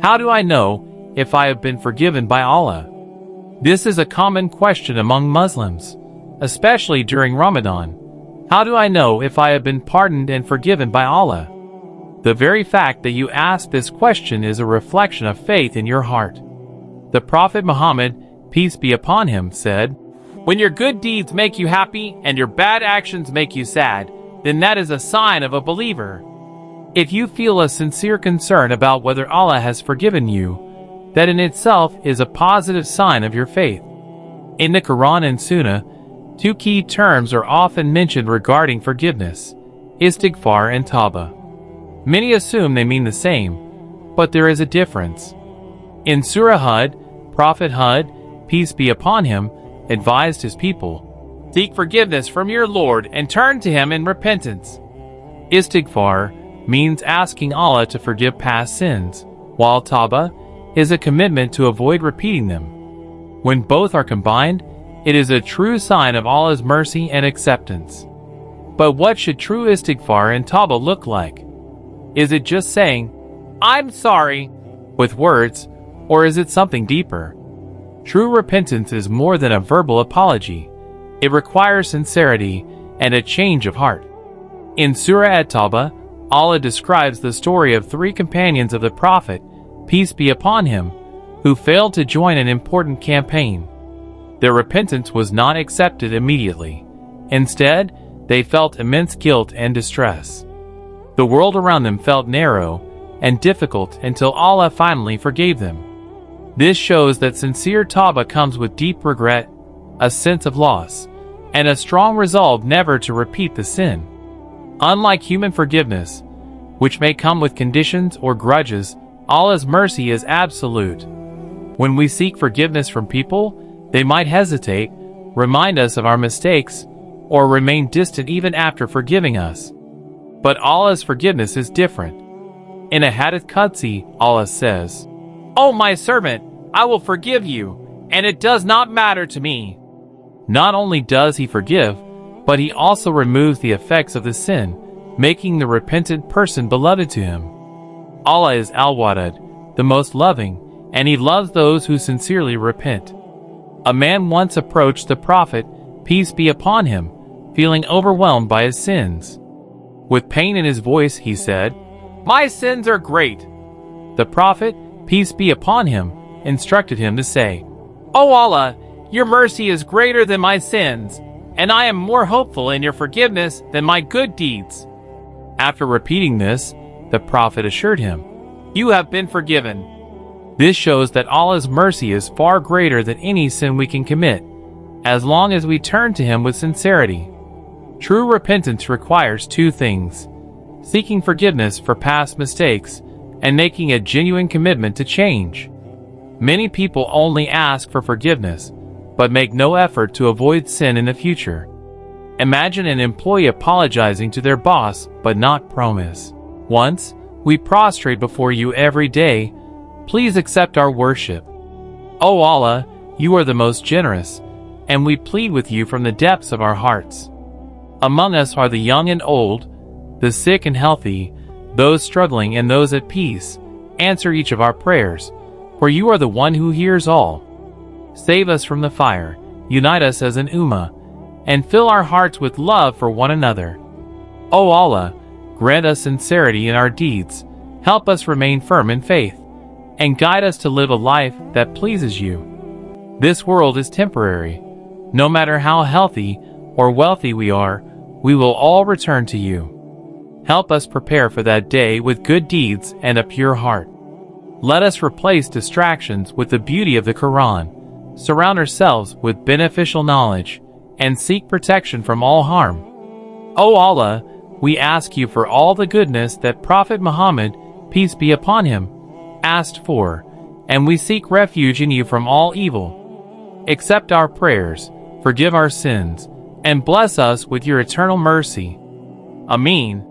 How do I know if I have been forgiven by Allah? This is a common question among Muslims, especially during Ramadan. How do I know if I have been pardoned and forgiven by Allah? The very fact that you ask this question is a reflection of faith in your heart. The Prophet Muhammad, peace be upon him, said, "When your good deeds make you happy and your bad actions make you sad, then that is a sign of a believer." If you feel a sincere concern about whether Allah has forgiven you, that in itself is a positive sign of your faith. In the Quran and Sunnah, two key terms are often mentioned regarding forgiveness: istighfar and tawbah. Many assume they mean the same, but there is a difference. In Surah Hud, Prophet Hud, peace be upon him, advised his people, "Seek forgiveness from your Lord and turn to him in repentance." Istighfar means asking Allah to forgive past sins, while tawbah is a commitment to avoid repeating them. When both are combined, it is a true sign of Allah's mercy and acceptance. But what should true istighfar and tawbah look like? Is it just saying, "I'm sorry," with words, or is it something deeper? True repentance is more than a verbal apology. It requires sincerity and a change of heart. In Surah At-Tawbah, Allah describes the story of three companions of the Prophet, peace be upon him, who failed to join an important campaign. Their repentance was not accepted immediately. Instead, they felt immense guilt and distress. The world around them felt narrow and difficult until Allah finally forgave them. This shows that sincere tawbah comes with deep regret, a sense of loss, and a strong resolve never to repeat the sin. Unlike human forgiveness, which may come with conditions or grudges, Allah's mercy is absolute. When we seek forgiveness from people, they might hesitate, remind us of our mistakes, or remain distant even after forgiving us. But Allah's forgiveness is different. In a Hadith Qudsi, Allah says, "O my servant, I will forgive you, and it does not matter to me." Not only does He forgive, but He also removes the effects of the sin, making the repentant person beloved to Him. Allah is Al-Wadud, the most loving, and He loves those who sincerely repent. A man once approached the Prophet, peace be upon him, feeling overwhelmed by his sins. With pain in his voice, he said, "My sins are great." The Prophet, peace be upon him, instructed him to say, "O Allah, your mercy is greater than my sins, and I am more hopeful in your forgiveness than my good deeds." After repeating this, the Prophet assured him, "You have been forgiven." This shows that Allah's mercy is far greater than any sin we can commit, as long as we turn to Him with sincerity. True repentance requires two things: seeking forgiveness for past mistakes and making a genuine commitment to change. Many people only ask for forgiveness, but make no effort to avoid sin in the future. Imagine an employee apologizing to their boss but not promise, "Once, we prostrate before you every day. Please accept our worship." O Allah, you are the most generous, and we plead with you from the depths of our hearts. Among us are the young and old, the sick and healthy, those struggling and those at peace. Answer each of our prayers, for you are the one who hears all. Save us from the fire, unite us as an ummah, and fill our hearts with love for one another. O Allah, grant us sincerity in our deeds, help us remain firm in faith, and guide us to live a life that pleases you. This world is temporary. No matter how healthy or wealthy we are, we will all return to you. Help us prepare for that day with good deeds and a pure heart. Let us replace distractions with the beauty of the Quran, surround ourselves with beneficial knowledge, and seek protection from all harm. O Allah, we ask you for all the goodness that Prophet Muhammad, peace be upon him, asked for, and we seek refuge in you from all evil. Accept our prayers, forgive our sins, and bless us with your eternal mercy. Ameen.